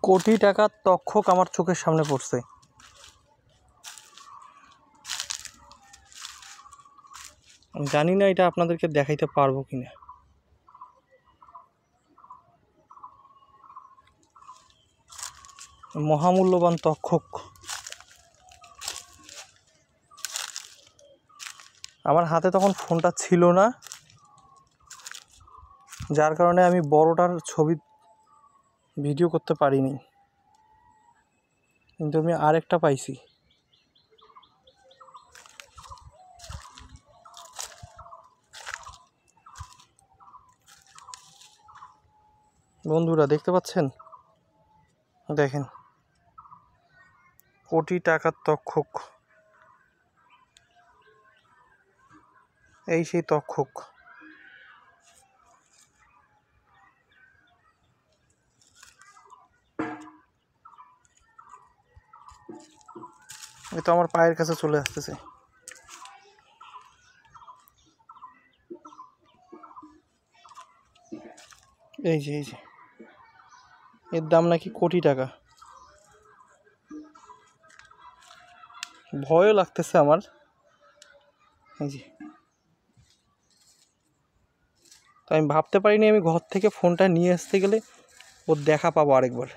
কোটি টাকার তক্ষক আমার চোখের সামনে পড়ছে। আমি জানি না এটা আপনাদেরকে দেখাইতে পারবো কিনা। মহামূল্যবান তক্ষক। আমার হাতে তখন ফোনটা ছিল না, যার কারণে আমি বড়টার ছবি ভিডিও করতে পারিনি, কিন্তু আমি আরেকটা পাইছি। বন্ধুরা দেখতে পাচ্ছেন? দেখেন, কোটি টাকার তক্ষক। এই সেই তক্ষক। এ তো আমার পায়ের কাছে চলে আসতেছে। এই যে এর দাম নাকি কোটি টাকা। ভয়ও লাগতেছে আমার। এই যে, তো আমি ভাবতে পারিনি আমি ঘর থেকে ফোনটা নিয়ে আসতে গেলে ওর দেখা পাবো আরেকবার।